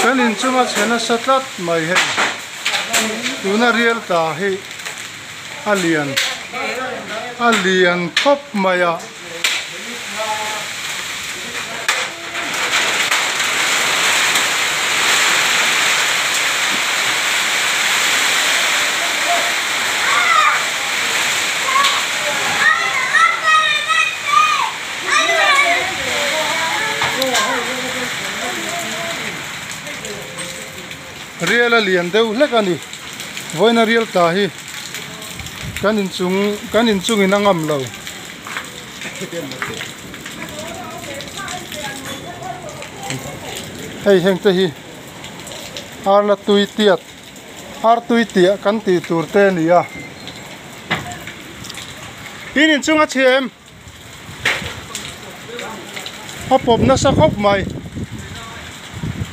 cái nhìn chung là chuyện nó sát lát mày hết tụi nó real ta hi alien khóc mày à real alien đâu lắc anh đi với nó real ta hi cái nhìn chung in ngầm lâu hay heng te hi ar la tui tiệt kan ti tur te ni à in chung a chem hop pop na sa khop mai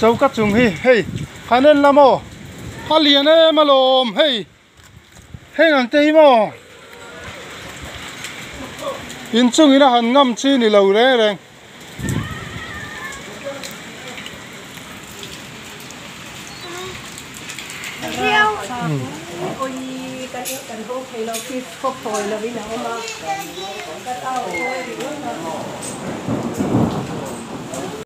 chau ka chung hi hey hanen lamo alien e malom hey heng ang te hi mo in chung ina han ngam chi ni lo re reng ôi cái hôm thấy nó khi phơi là vì nó mà cái tao thôi